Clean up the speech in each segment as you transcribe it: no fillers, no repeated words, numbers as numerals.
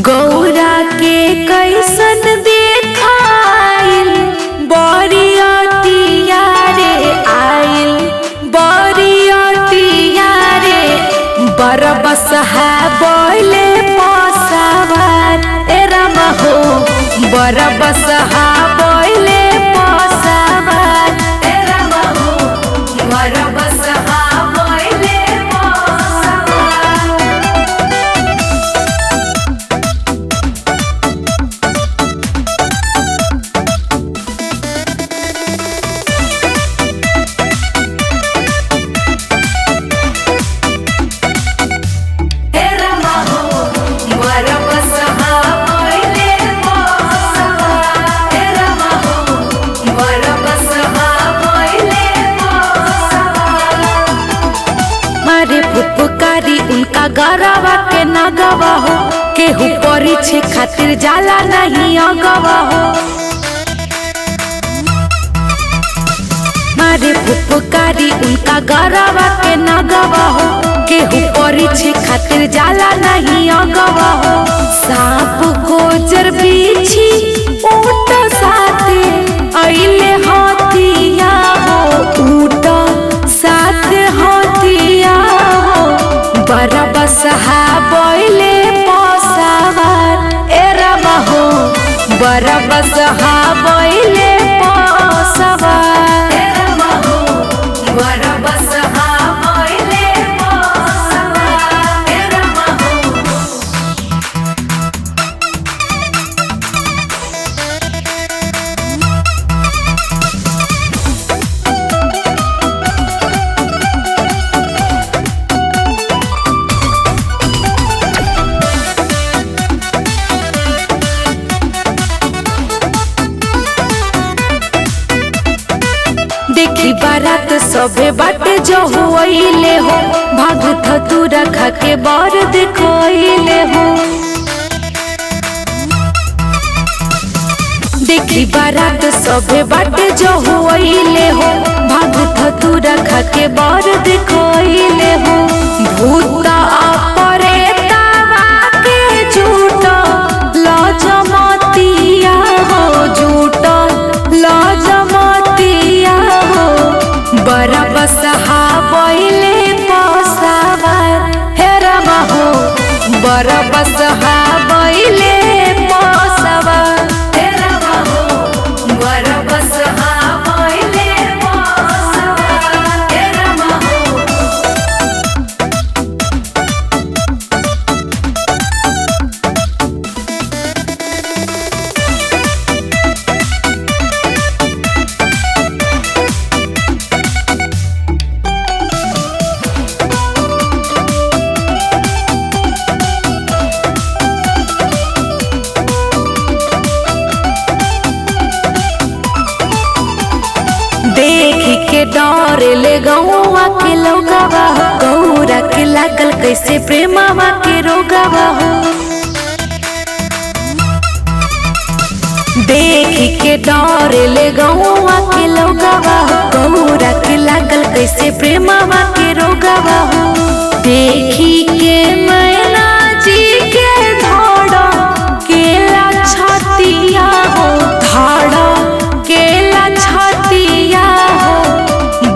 गौरा के कैसन देखाइल बरियतिया रे आइल बरियतिया रे बरबसहा बोले पसावार ए रामा हो बरबसहा बोले पसावार ए रामा हो बरबसहा बोले पुकारी उनका गरवा के नगवा हो केहू परीक्षे खातिर जाला नहीं अगवा हो मारे पुकारी उनका गरवा के नगवा हो केहू परीक्षे खातिर जाला नहीं अगवा हो सांप गोचर बिछी ऊट साथे अइले हथिया हो ऊट साथे हथिया बरबसहा बोले पसावार ए रामा हो बरबसहा बोले पसावार ए रामा हो बरबसहा बोले पसावार ए रामा हो देखी बारात सबे बाटे जो हुईले हो भाग धतूरा खा के बर देखोइले हो देखी बारात सबे बाटे जो हुईले हो भाग धतूरा खा के बर देखोइले हो भूता अपरेतावा के झूठ लजमतिया हो झूठ लजमतिया बरबसहा बोले पसावार हे रामा हो बरबसहा बोले पसावार हे रामा हो बरबसहा बोले पसावार हे रामा हो देख के डर ले गौवा के लोगवा हो गौरा के लागल कैसे प्रेमवा के रोगवा हो देख के डर ले गौवा के लोगवा हो गौरा के लागल कैसे प्रेमवा के रोगवा हो देखी के मैना जी के धड़ केला छतिया हो धड़ केला छतिया हो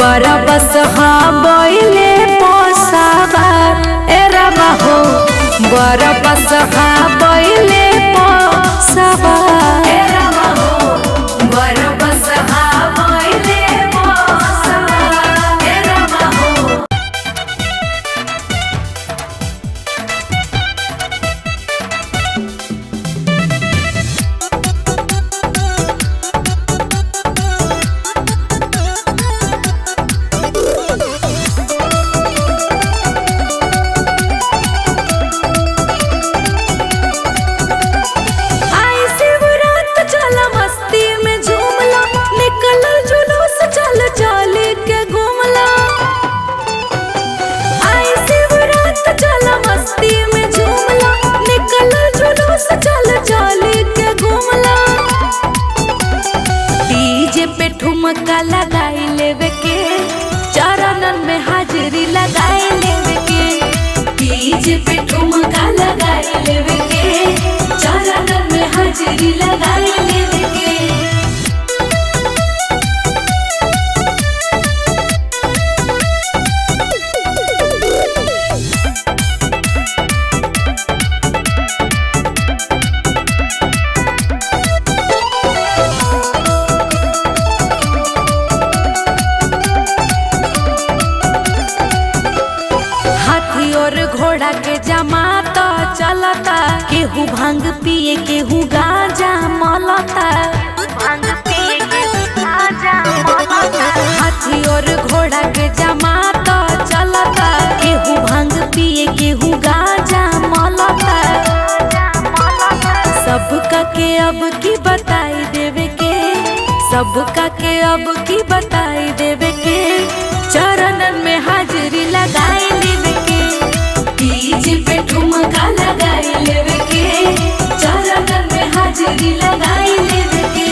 बरबसहा बोले पसावार ए रामा हो बरबसहा बोले पसावार ए रामा हो बरबसहा बोले पसावार ए रामा हो ठुमका लगाई लेवे के चरणन में हाजिरी लगाई लेवे के डीजे पे ठुमका लगाई लेवे के चलता। केहू भांग पिए केहू गांजा मलता। हाथी और घोड़ा के जमात चलता। केहू भांग पिए केहू गांजा मलता। सबका के अब की बताई देवे के, सबका के अब की बताई देवे के। चरणन में हाजिरी लगाई लेवे के, डीजे पे ठुमका लगाई लेवे के। चरणन में हाजिरी लगाई लेवे के।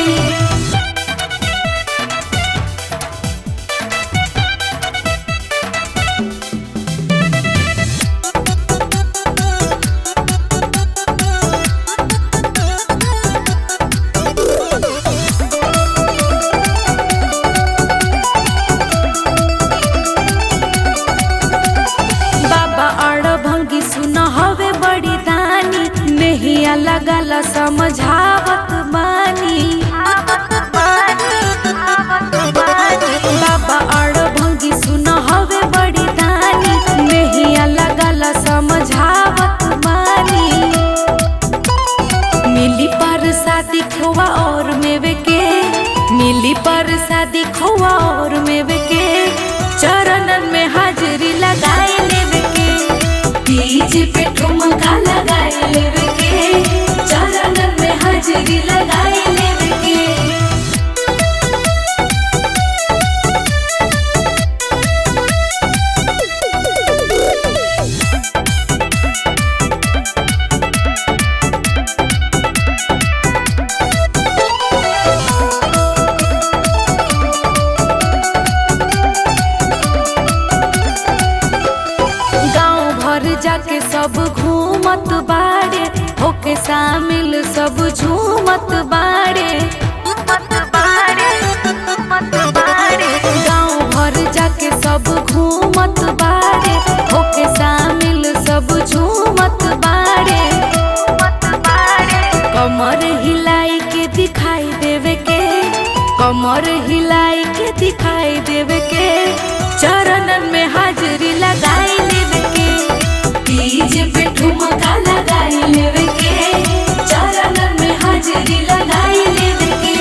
हवे बड़ी दानी नहिया लगला समझावत बानी। बाबा अड़ भंगी सुन हवे बड़ी दानी नहिया लगला समझावत बानी। मिली पर शादी खोआ और मेवे के, मिली पर शादी खोआ और मेवे के। चरणन में हाजिरी लगाई लेवे के, डीजे पे ठुमका लगाई लेवे के। चरणन में हाजिरी लगाई लेवे के। जाके सब घूमत बाड़े, होके शामिल सब झूमत बाड़े। गाँव भर जाके सब घूमत बाड़े, होके शामिल सब झूमत बाड़े। कमर हिलाई के दिखाई देवे के, कमर हिलाई के दिखाई देवे के। चरणन में हाजिरी लगाई लेवे के, डीजे पे ठुमका लगाई लेवे के। चरणन में हाजिरी लगाई लेवे के।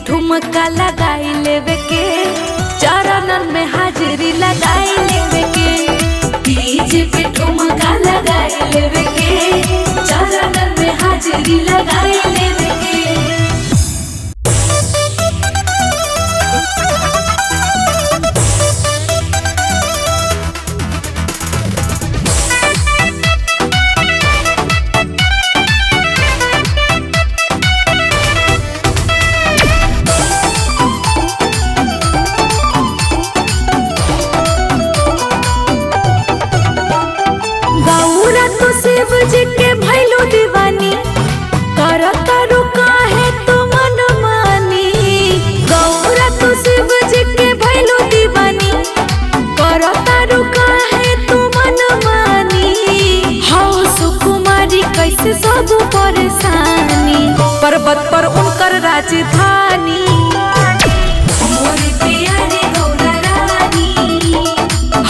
ठुमका लगाई लेवे के, चरणन में हाजिरी लगाई लेवे के। डीजे पे ठुमका लगाई लेवे के। चरणन में हाजिरी लगाई लेवे के। शिव जी के भैलू दीवानी, करत रुका है तो मन मानी। गौरा तो शिव जी के भैलू दीवानी, करत रुका है तो मन मानी। हाँ सुकुमारी कैसे सब परेशानी, पर्वत पर उनकर राजधानी। मोरी प्यारी गौरा रानी,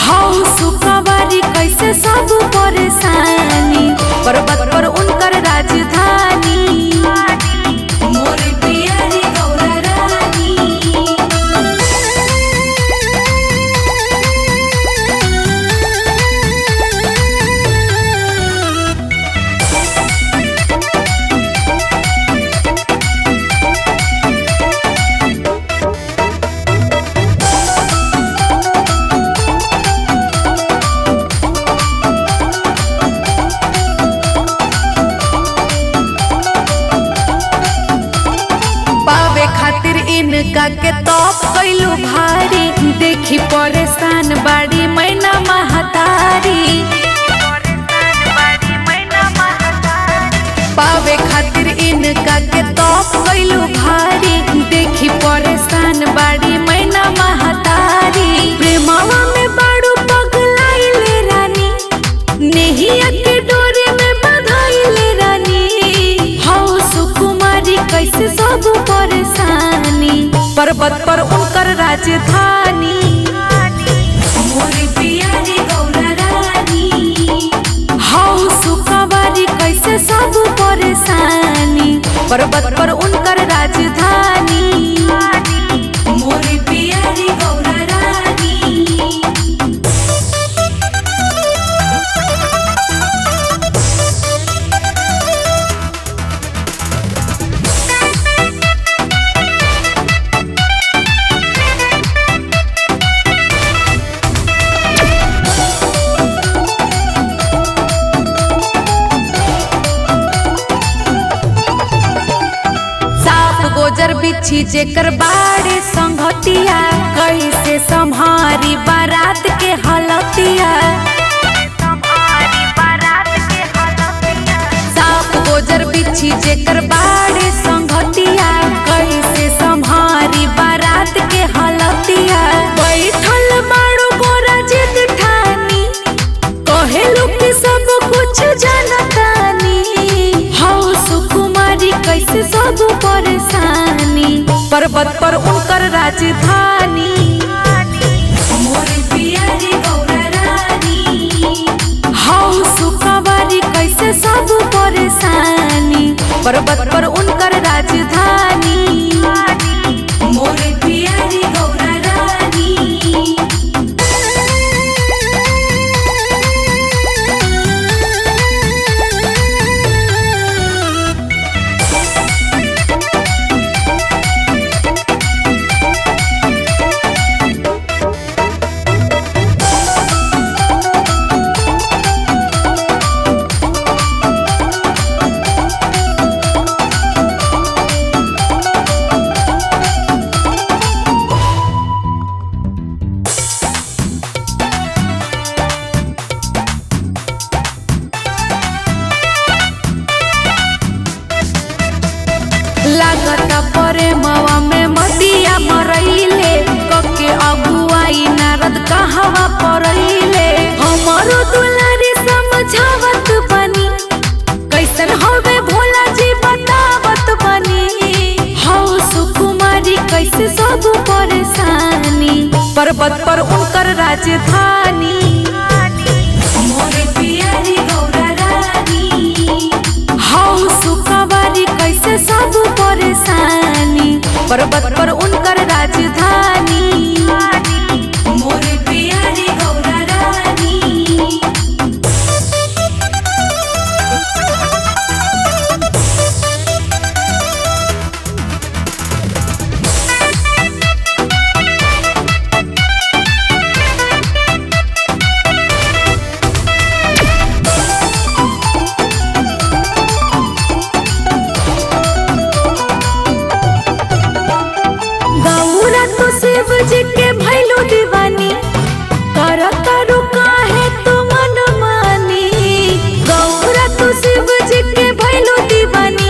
हाँ सुकुमारी कैसे सब परेशानी, पर्वत पर उनकर राजधानी। मोर प्यारी गौरा रानी। इनका के तोप कैलू भारी, देखी परेशान बाड़ी मैना महतारी। पावे खातिर इनका के तोप कैलू भारी, देखी परेशान बाड़ी मैना महतारी। प्रेमवा में बाड़ू पगलाइले रानी, नेहिया के डोरे में बंधाइले रानी। हौ सुकुमारी कैसे सब परेशानी, पर्वत पर उनकर राजधानी। मोरी प्यारी गौरा रानी, हौ सुकुमारी कैसे सब परेशानी, पर्वत पर उनकर राजधानी। मोरी प्यारी गौरा रानी। गोजर बिछी जेकर बाड़े संगतिया, कैसे संभारी बारात के हलतिया। साफ गोजर बिछी जेकर बाड़े संगतिया, कैसे संभारी बारात के हलतिया। बैठल बाड़ू गोरा जिद ठानी, कहेलू कि सब कुछ जानतानी। हौ सुकुमारी कैसे सब परेशानी, पर्वत पर उनकर राजधानी। मोरी प्यारी गौरा रानी, हौ सुकुमारी कैसे सब परेशानी, पर्वत पर उनकर राजधानी। मोरी प्यारी गौरा रानी। लागत प्रेमवा में मतिया मरैले, कके अगुआई नारद कहवा परैले। हमरो दुलारी समझावत बनी, कैसन होवे भोला जी बतावत बनी। हौ सुकुमारी कैसे सब परेशानी, पर्वत पर उनकर राजधानी। मोरी प्यारी गौरा रानी, हौ सुकुमारी कैसे सब परेशानी, पर्वत पर उनकर राजधानी। मोरी प्यारी गौरा रानी। शिव जी के भैलू दीवानी, करतारू काहे तू मन मानी। गौरा तू शिव जी के भैलू दीवानी,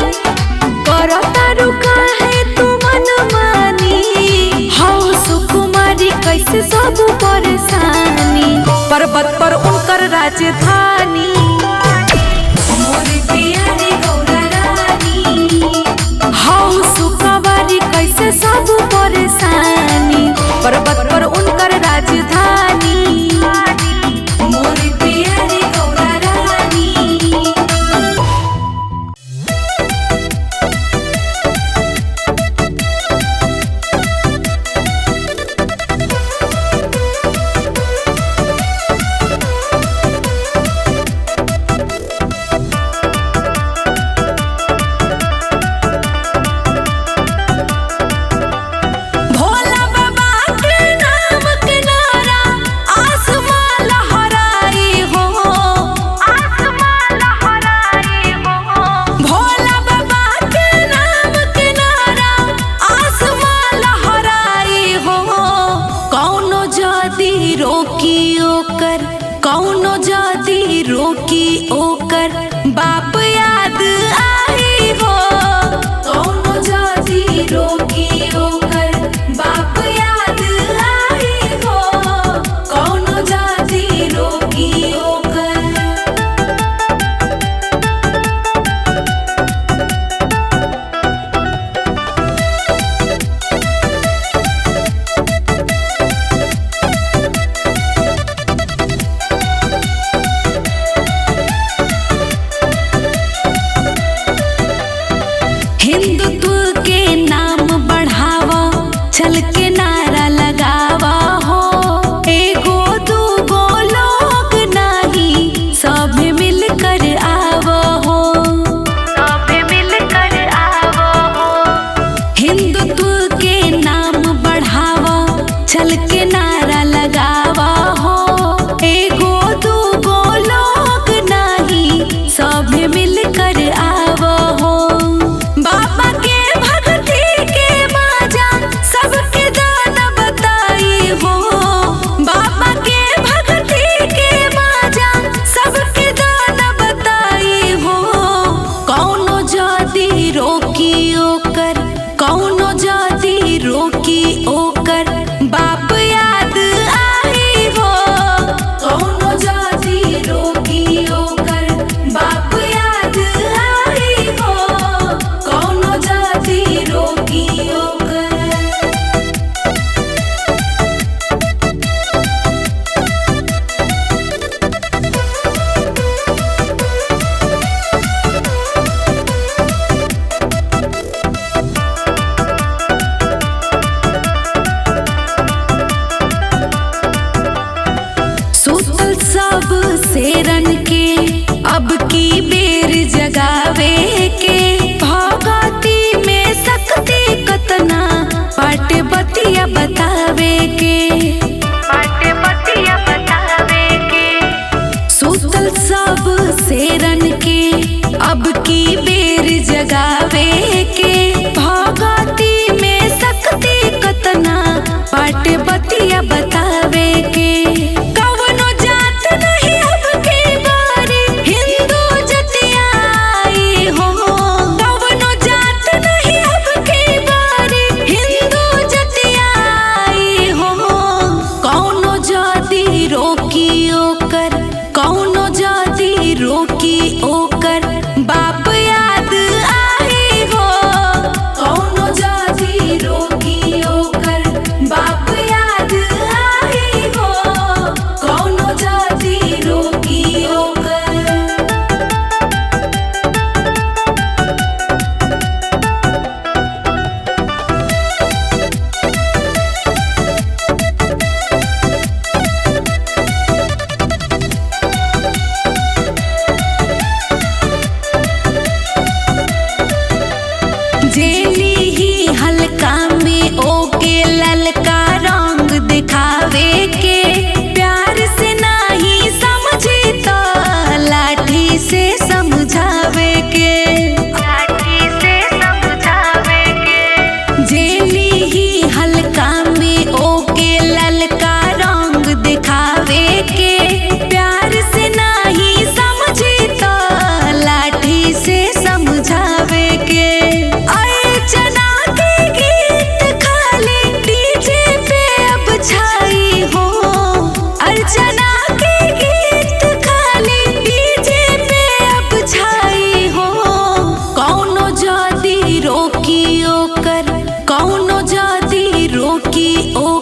करतारू काहे तू मन मानी। हौ सुकुमारी कैसे सब परेशानी, पर्वत पर उनकर राजधानी। मोरी प्यारी गौरा रानी, हौ सुकुमारी कैसे सब परेशानी, पर्वत पर उनकर राजधानी। मोरी प्यारी गौरा रानी। ओकर बाप याद आई हो। कौनो जाति रोकी ओकर बाप याद आई हो। कौनो जाति रोकी ओकर। हिंदुत्व के नाम बढ़ावा, छल के नारा लगावा हो। एगो दूगो लोग नहीं, सब मिलकर आवो हो। सब मिलकर आवो हो। हिंदुत्व के नाम बढ़ावा, छल के नारा लगावा हो। एगो दूगो लोग नहीं, सब मिलकर आवो हो। बाबा के भक्ति के माजा सबके दाना बताई हो। बाबा के भक्ति के माजा सबके दाना बताई हो। कौनो जाति रोकी ओकर, कौनो जाति रोकी ओकर बाप याद आई हो। कौनो जाति रोकी ओकर बाप याद आई हो। कौनो जाति रोकी ओकर। सुतल सब शेरन के अब की बेर जगावे के। भगती में शक्ति कतना पाट बतिया बतावे के। पाट बतिया बतावे के। सुतल सब शेरन के अब की बेर जगावे के। भगती में शक्ति कतना पाट बतिया बतावे के। कवनो जात नहीं अब की बारी, हिंदू जतिया आई हो। कवनो जात नहीं अब की बारी, हिंदू जतिया आई हो। कौनो जाति रोकी ओकर, कौनो जाति रोकी ओकर बाप याद आई हो। कौनो जाति रोकी ओकर बाप याद आई हो। कौनो जाति रोकी ओकर। जेली ही हल्का में ओके ललका रंग दिखावे के। प्यार से नहीं समझी तो लाठी से समझावे के। लाठी से समझावे के। जेली ही हल्का में ओके ललका रंग दिखावे के। प्यार से नहीं समझी तो लाठी से समझावे के। अर्चना के गीत खाली डीजे पे अब छाई हो। अर्चना के गीत खाली डीजे पे अब छाई हो। कौनो जाति रोकी ओकर, कौनो जाति रोकी ओ